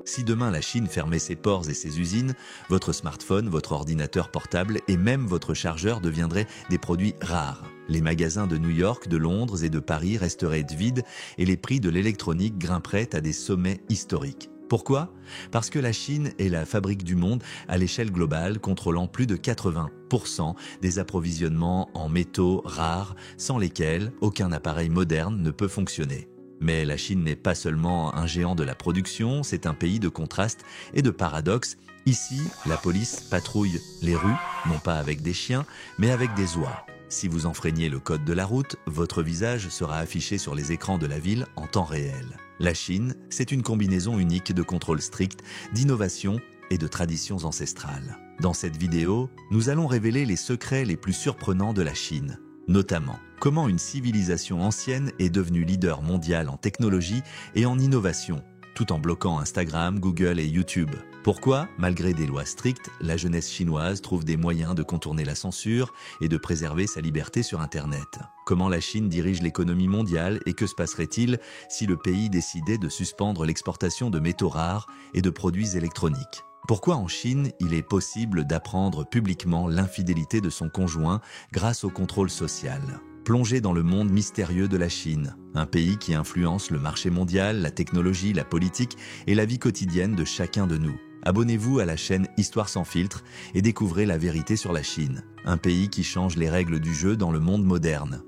Si demain la Chine fermait ses ports et ses usines, votre smartphone, votre ordinateur portable et même votre chargeur deviendraient des produits rares. Les magasins de New York, de Londres et de Paris resteraient vides et les prix de l'électronique grimperaient à des sommets historiques. Pourquoi? Parce que la Chine est la fabrique du monde à l'échelle globale, contrôlant plus de 80% des approvisionnements en métaux rares, sans lesquels aucun appareil moderne ne peut fonctionner. Mais la Chine n'est pas seulement un géant de la production, c'est un pays de contrastes et de paradoxes. Ici, la police patrouille les rues, non pas avec des chiens, mais avec des oies. Si vous enfreignez le code de la route, votre visage sera affiché sur les écrans de la ville en temps réel. La Chine, c'est une combinaison unique de contrôle strict, d'innovation et de traditions ancestrales. Dans cette vidéo, nous allons révéler les secrets les plus surprenants de la Chine. Notamment, comment une civilisation ancienne est devenue leader mondial en technologie et en innovation, tout en bloquant Instagram, Google et YouTube. Pourquoi, malgré des lois strictes, la jeunesse chinoise trouve des moyens de contourner la censure et de préserver sa liberté sur Internet. Comment la Chine dirige l'économie mondiale et que se passerait-il si le pays décidait de suspendre l'exportation de métaux rares et de produits électroniques? Pourquoi en Chine, il est possible d'apprendre publiquement l'infidélité de son conjoint grâce au contrôle social? Plongé dans le monde mystérieux de la Chine, un pays qui influence le marché mondial, la technologie, la politique et la vie quotidienne de chacun de nous. Abonnez-vous à la chaîne Histoire sans filtre et découvrez la vérité sur la Chine, un pays qui change les règles du jeu dans le monde moderne.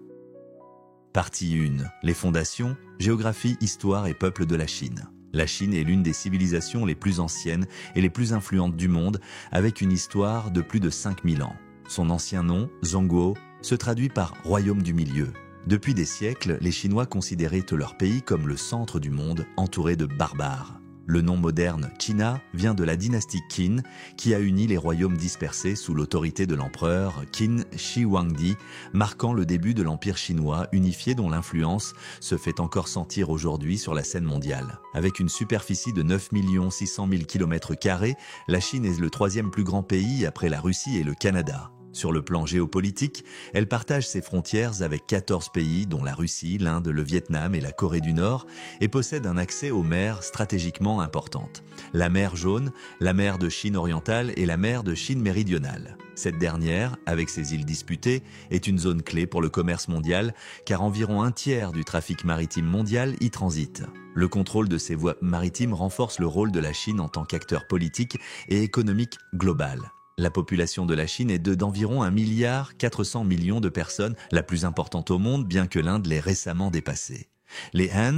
Partie 1. Les fondations, géographie, histoire et peuple de la Chine. La Chine est l'une des civilisations les plus anciennes et les plus influentes du monde, avec une histoire de plus de 5000 ans. Son ancien nom, Zhongguo, se traduit par « royaume du milieu ». Depuis des siècles, les Chinois considéraient leur pays comme le centre du monde, entouré de barbares. Le nom moderne China vient de la dynastie Qin, qui a uni les royaumes dispersés sous l'autorité de l'empereur Qin Shi Huangdi, marquant le début de l'empire chinois unifié dont l'influence se fait encore sentir aujourd'hui sur la scène mondiale. Avec une superficie de 9 600 000 km², la Chine est le troisième plus grand pays après la Russie et le Canada. Sur le plan géopolitique, elle partage ses frontières avec 14 pays dont la Russie, l'Inde, le Vietnam et la Corée du Nord et possède un accès aux mers stratégiquement importantes. La mer Jaune, la mer de Chine orientale et la mer de Chine méridionale. Cette dernière, avec ses îles disputées, est une zone clé pour le commerce mondial car environ un tiers du trafic maritime mondial y transite. Le contrôle de ces voies maritimes renforce le rôle de la Chine en tant qu'acteur politique et économique global. La population de la Chine est d'environ 1,4 milliard de personnes, la plus importante au monde, bien que l'Inde l'ait récemment dépassée. Les Han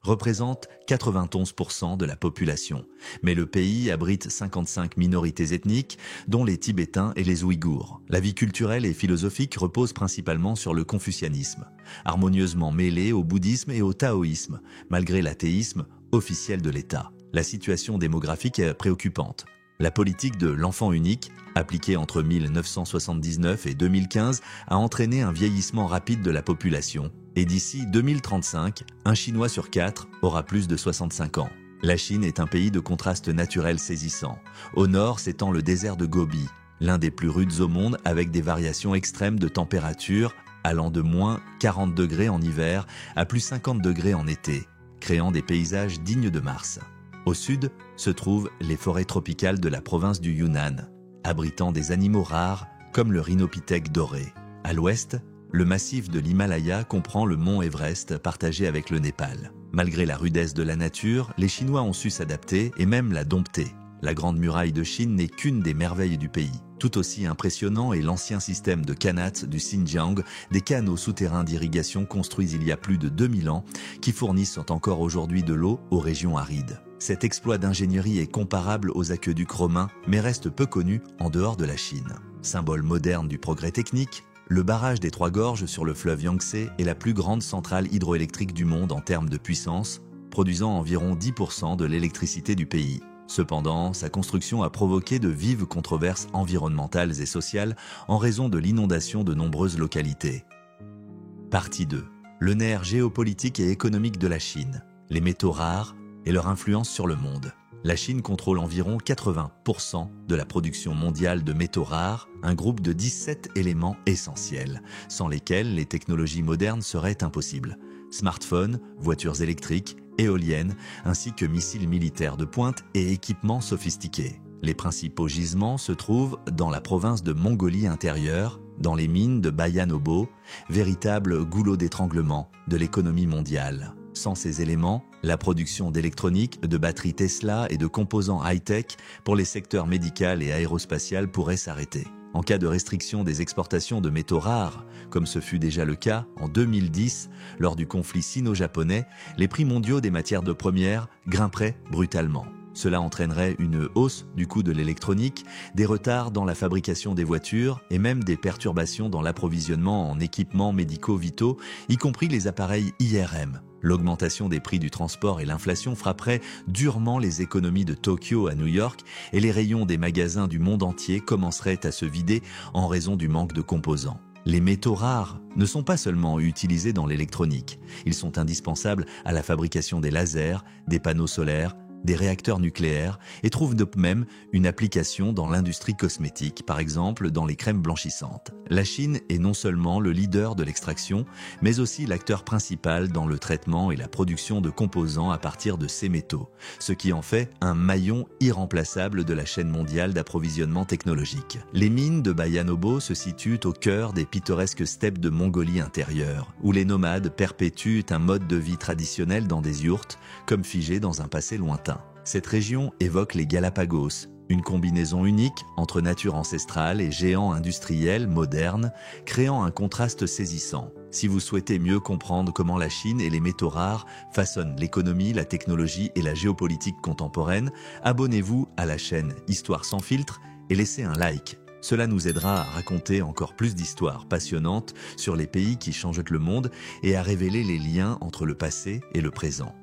représentent 91% de la population, mais le pays abrite 55 minorités ethniques, dont les Tibétains et les Ouïghours. La vie culturelle et philosophique repose principalement sur le confucianisme, harmonieusement mêlé au bouddhisme et au taoïsme, malgré l'athéisme officiel de l'État. La situation démographique est préoccupante. La politique de l'enfant unique, appliquée entre 1979 et 2015, a entraîné un vieillissement rapide de la population. Et d'ici 2035, un Chinois sur 4 aura plus de 65 ans. La Chine est un pays de contrastes naturels saisissants. Au nord s'étend le désert de Gobi, l'un des plus rudes au monde avec des variations extrêmes de température allant de moins 40 degrés en hiver à plus 50 degrés en été, créant des paysages dignes de Mars. Au sud se trouvent les forêts tropicales de la province du Yunnan, abritant des animaux rares comme le rhinopithèque doré. À l'ouest, le massif de l'Himalaya comprend le mont Everest partagé avec le Népal. Malgré la rudesse de la nature, les Chinois ont su s'adapter et même la dompter. La Grande Muraille de Chine n'est qu'une des merveilles du pays. Tout aussi impressionnant est l'ancien système de Kanat du Xinjiang, des canaux souterrains d'irrigation construits il y a plus de 2000 ans qui fournissent encore aujourd'hui de l'eau aux régions arides. Cet exploit d'ingénierie est comparable aux aqueducs romains, mais reste peu connu en dehors de la Chine. Symbole moderne du progrès technique, le barrage des Trois Gorges sur le fleuve Yangtze est la plus grande centrale hydroélectrique du monde en termes de puissance, produisant environ 10% de l'électricité du pays. Cependant, sa construction a provoqué de vives controverses environnementales et sociales en raison de l'inondation de nombreuses localités. Partie 2. Le nerf géopolitique et économique de la Chine, les métaux rares et leur influence sur le monde. La Chine contrôle environ 80% de la production mondiale de métaux rares, un groupe de 17 éléments essentiels, sans lesquels les technologies modernes seraient impossibles. smartphones, voitures électriques, éoliennes, ainsi que missiles militaires de pointe et équipements sophistiqués. Les principaux gisements se trouvent dans la province de Mongolie intérieure, dans les mines de Bayanobo, véritable goulot d'étranglement de l'économie mondiale. Sans ces éléments, la production d'électronique, de batteries Tesla et de composants high-tech pour les secteurs médical et aérospatial pourrait s'arrêter. En cas de restriction des exportations de métaux rares, comme ce fut déjà le cas en 2010 lors du conflit sino-japonais, les prix mondiaux des matières de première grimperaient brutalement. Cela entraînerait une hausse du coût de l'électronique, des retards dans la fabrication des voitures et même des perturbations dans l'approvisionnement en équipements médicaux vitaux, y compris les appareils IRM. L'augmentation des prix du transport et l'inflation frapperaient durement les économies de Tokyo à New York et les rayons des magasins du monde entier commenceraient à se vider en raison du manque de composants. Les métaux rares ne sont pas seulement utilisés dans l'électronique, ils sont indispensables à la fabrication des lasers, des panneaux solaires, des réacteurs nucléaires et trouvent de même une application dans l'industrie cosmétique, par exemple dans les crèmes blanchissantes. La Chine est non seulement le leader de l'extraction, mais aussi l'acteur principal dans le traitement et la production de composants à partir de ces métaux, ce qui en fait un maillon irremplaçable de la chaîne mondiale d'approvisionnement technologique. Les mines de Bayanobo se situent au cœur des pittoresques steppes de Mongolie intérieure, où les nomades perpétuent un mode de vie traditionnel dans des yourtes, comme figés dans un passé lointain. Cette région évoque les Galapagos, une combinaison unique entre nature ancestrale et géants industriels modernes, créant un contraste saisissant. Si vous souhaitez mieux comprendre comment la Chine et les métaux rares façonnent l'économie, la technologie et la géopolitique contemporaine, abonnez-vous à la chaîne Histoire sans filtre et laissez un like. Cela nous aidera à raconter encore plus d'histoires passionnantes sur les pays qui changent le monde et à révéler les liens entre le passé et le présent.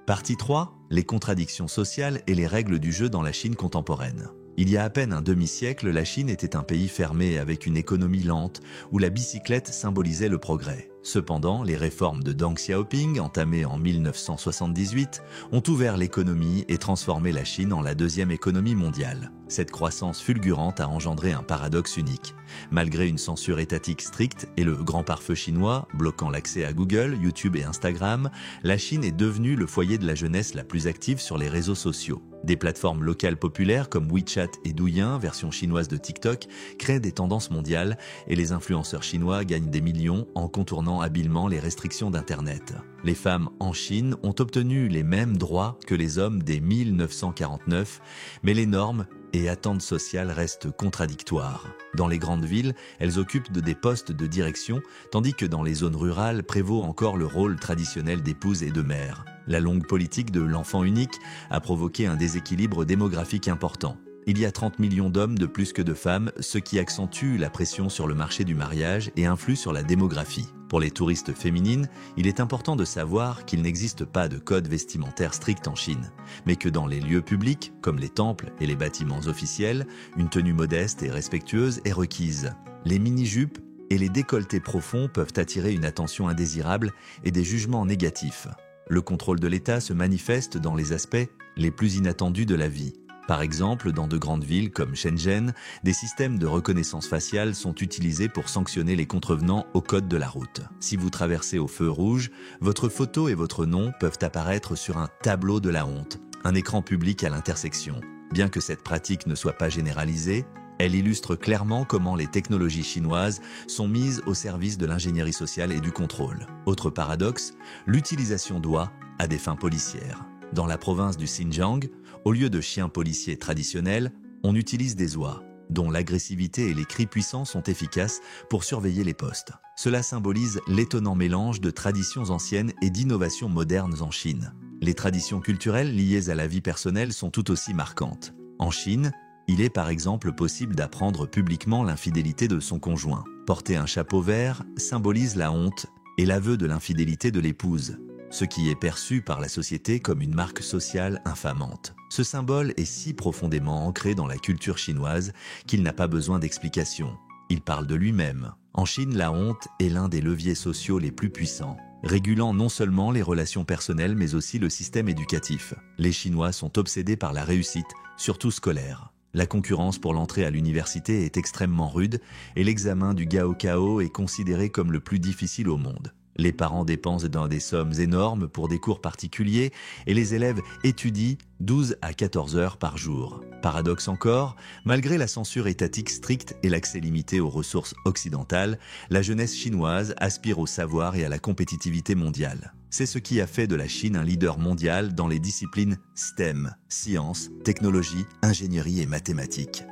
Partie 3. Les contradictions sociales et les règles du jeu dans la Chine contemporaine. Il y a à peine un demi-siècle, la Chine était un pays fermé avec une économie lente où la bicyclette symbolisait le progrès. Cependant, les réformes de Deng Xiaoping, entamées en 1978, ont ouvert l'économie et transformé la Chine en la deuxième économie mondiale. Cette croissance fulgurante a engendré un paradoxe unique. Malgré une censure étatique stricte et le grand pare-feu chinois bloquant l'accès à Google, YouTube et Instagram, la Chine est devenue le foyer de la jeunesse la plus active sur les réseaux sociaux. Des plateformes locales populaires comme WeChat et Douyin, version chinoise de TikTok, créent des tendances mondiales et les influenceurs chinois gagnent des millions en contournant habilement les restrictions d'Internet. Les femmes en Chine ont obtenu les mêmes droits que les hommes dès 1949, mais les normes et attentes sociales restent contradictoires. Dans les grandes villes, elles occupent des postes de direction, tandis que dans les zones rurales prévaut encore le rôle traditionnel d'épouse et de mère. La longue politique de l'enfant unique a provoqué un déséquilibre démographique important. Il y a 30 millions d'hommes de plus que de femmes, ce qui accentue la pression sur le marché du mariage et influe sur la démographie. Pour les touristes féminines, il est important de savoir qu'il n'existe pas de code vestimentaire strict en Chine, mais que dans les lieux publics, comme les temples et les bâtiments officiels, une tenue modeste et respectueuse est requise. Les mini-jupes et les décolletés profonds peuvent attirer une attention indésirable et des jugements négatifs. Le contrôle de l'État se manifeste dans les aspects les plus inattendus de la vie. Par exemple, dans de grandes villes comme Shenzhen, des systèmes de reconnaissance faciale sont utilisés pour sanctionner les contrevenants au code de la route. Si vous traversez au feu rouge, votre photo et votre nom peuvent apparaître sur un tableau de la honte, un écran public à l'intersection. Bien que cette pratique ne soit pas généralisée, elle illustre clairement comment les technologies chinoises sont mises au service de l'ingénierie sociale et du contrôle. Autre paradoxe, l'utilisation d'oies à des fins policières. Dans la province du Xinjiang, au lieu de chiens policiers traditionnels, on utilise des oies, dont l'agressivité et les cris puissants sont efficaces pour surveiller les postes. Cela symbolise l'étonnant mélange de traditions anciennes et d'innovations modernes en Chine. Les traditions culturelles liées à la vie personnelle sont tout aussi marquantes. En Chine, il est par exemple possible d'apprendre publiquement l'infidélité de son conjoint. Porter un chapeau vert symbolise la honte et l'aveu de l'infidélité de l'épouse, ce qui est perçu par la société comme une marque sociale infamante. Ce symbole est si profondément ancré dans la culture chinoise qu'il n'a pas besoin d'explication. Il parle de lui-même. En Chine, la honte est l'un des leviers sociaux les plus puissants, régulant non seulement les relations personnelles mais aussi le système éducatif. Les Chinois sont obsédés par la réussite, surtout scolaire. La concurrence pour l'entrée à l'université est extrêmement rude et l'examen du Gaokao est considéré comme le plus difficile au monde. Les parents dépensent des sommes énormes pour des cours particuliers et les élèves étudient 12 à 14 heures par jour. Paradoxe encore, malgré la censure étatique stricte et l'accès limité aux ressources occidentales, la jeunesse chinoise aspire au savoir et à la compétitivité mondiale. C'est ce qui a fait de la Chine un leader mondial dans les disciplines STEM, sciences, technologies, ingénierie et mathématiques.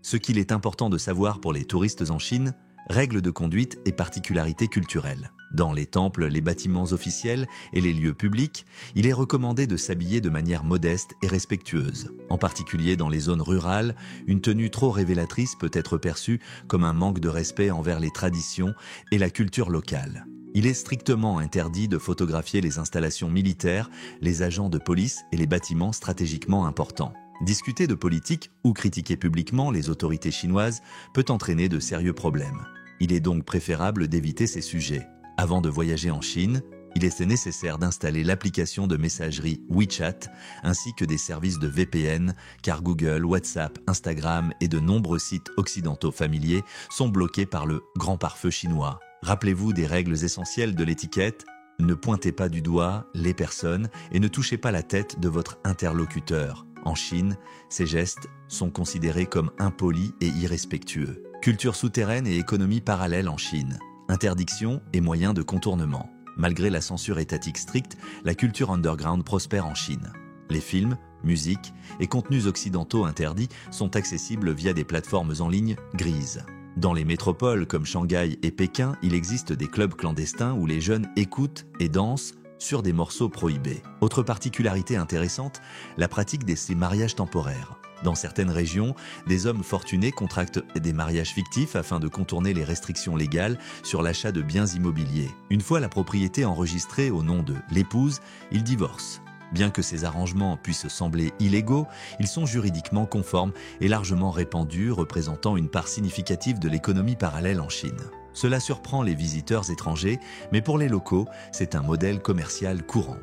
Ce qu'il est important de savoir pour les touristes en Chine, règles de conduite et particularités culturelles. Dans les temples, les bâtiments officiels et les lieux publics, il est recommandé de s'habiller de manière modeste et respectueuse. En particulier dans les zones rurales, une tenue trop révélatrice peut être perçue comme un manque de respect envers les traditions et la culture locale. Il est strictement interdit de photographier les installations militaires, les agents de police et les bâtiments stratégiquement importants. Discuter de politique ou critiquer publiquement les autorités chinoises peut entraîner de sérieux problèmes. Il est donc préférable d'éviter ces sujets. Avant de voyager en Chine, il est nécessaire d'installer l'application de messagerie WeChat ainsi que des services de VPN car Google, WhatsApp, Instagram et de nombreux sites occidentaux familiers sont bloqués par le grand pare-feu chinois. Rappelez-vous des règles essentielles de l'étiquette. Ne pointez pas du doigt les personnes et ne touchez pas la tête de votre interlocuteur. En Chine, ces gestes sont considérés comme impolis et irrespectueux. Culture souterraine et économie parallèle en Chine. Interdiction et moyens de contournement. Malgré la censure étatique stricte, la culture underground prospère en Chine. Les films, musiques et contenus occidentaux interdits sont accessibles via des plateformes en ligne grises. Dans les métropoles comme Shanghai et Pékin, il existe des clubs clandestins où les jeunes écoutent et dansent sur des morceaux prohibés. Autre particularité intéressante, la pratique des mariages temporaires. Dans certaines régions, des hommes fortunés contractent des mariages fictifs afin de contourner les restrictions légales sur l'achat de biens immobiliers. Une fois la propriété enregistrée au nom de l'épouse, ils divorcent. Bien que ces arrangements puissent sembler illégaux, ils sont juridiquement conformes et largement répandus, représentant une part significative de l'économie parallèle en Chine. Cela surprend les visiteurs étrangers, mais pour les locaux, c'est un modèle commercial courant.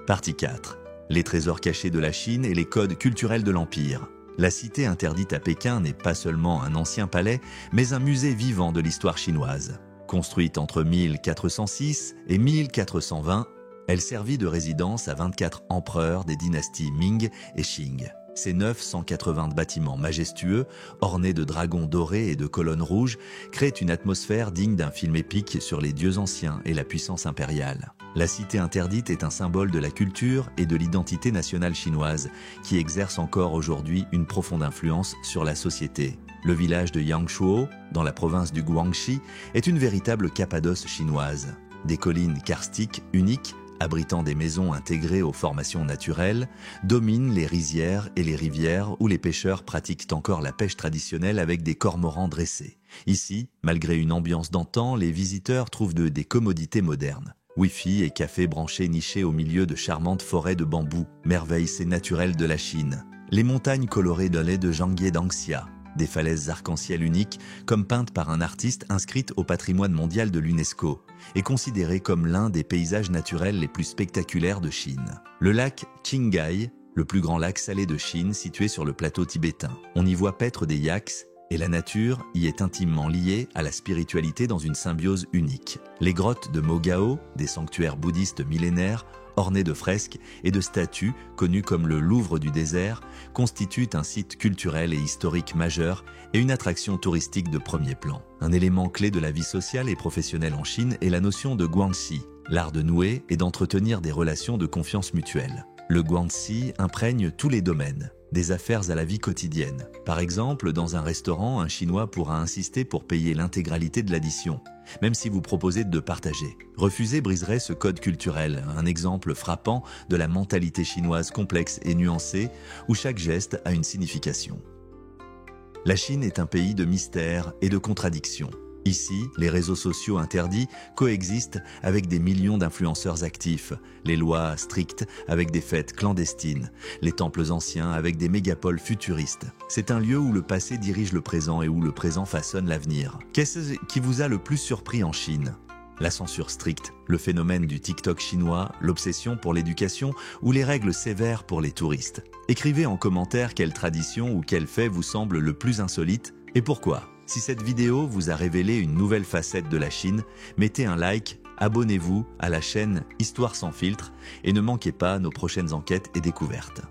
Partie 4. Les trésors cachés de la Chine et les codes culturels de l'Empire. La cité interdite à Pékin n'est pas seulement un ancien palais, mais un musée vivant de l'histoire chinoise. Construite entre 1406 et 1420, elle servit de résidence à 24 empereurs des dynasties Ming et Qing. Ces 980 bâtiments majestueux, ornés de dragons dorés et de colonnes rouges, créent une atmosphère digne d'un film épique sur les dieux anciens et la puissance impériale. La cité interdite est un symbole de la culture et de l'identité nationale chinoise, qui exerce encore aujourd'hui une profonde influence sur la société. Le village de Yangshuo, dans la province du Guangxi, est une véritable Cappadoce chinoise. Des collines karstiques uniques, abritant des maisons intégrées aux formations naturelles, dominent les rizières et les rivières où les pêcheurs pratiquent encore la pêche traditionnelle avec des cormorans dressés. Ici, malgré une ambiance d'antan, les visiteurs trouvent des commodités modernes. Wi-Fi et cafés branchés nichés au milieu de charmantes forêts de bambous, merveilles naturelles de la Chine. Les montagnes colorées de lait de Zhangye-Dangxia, des falaises arc-en-ciel uniques, comme peintes par un artiste inscrite au patrimoine mondial de l'UNESCO, est considéré comme l'un des paysages naturels les plus spectaculaires de Chine. Le lac Qinghai, le plus grand lac salé de Chine situé sur le plateau tibétain. On y voit paître des yaks, et la nature y est intimement liée à la spiritualité dans une symbiose unique. Les grottes de Mogao, des sanctuaires bouddhistes millénaires, ornés de fresques et de statues connues comme le Louvre du désert, constituent un site culturel et historique majeur et une attraction touristique de premier plan. Un élément clé de la vie sociale et professionnelle en Chine est la notion de guanxi, l'art de nouer et d'entretenir des relations de confiance mutuelle. Le guanxi imprègne tous les domaines, des affaires à la vie quotidienne. Par exemple, dans un restaurant, un Chinois pourra insister pour payer l'intégralité de l'addition, même si vous proposez de partager. Refuser briserait ce code culturel, un exemple frappant de la mentalité chinoise complexe et nuancée, où chaque geste a une signification. La Chine est un pays de mystères et de contradictions. Ici, les réseaux sociaux interdits coexistent avec des millions d'influenceurs actifs, les lois strictes avec des fêtes clandestines, les temples anciens avec des mégapoles futuristes. C'est un lieu où le passé dirige le présent et où le présent façonne l'avenir. Qu'est-ce qui vous a le plus surpris en Chine ? La censure stricte, le phénomène du TikTok chinois, l'obsession pour l'éducation ou les règles sévères pour les touristes. Écrivez en commentaire quelle tradition ou quel fait vous semble le plus insolite et pourquoi. Si cette vidéo vous a révélé une nouvelle facette de la Chine, mettez un like, abonnez-vous à la chaîne Histoire sans filtre et ne manquez pas nos prochaines enquêtes et découvertes.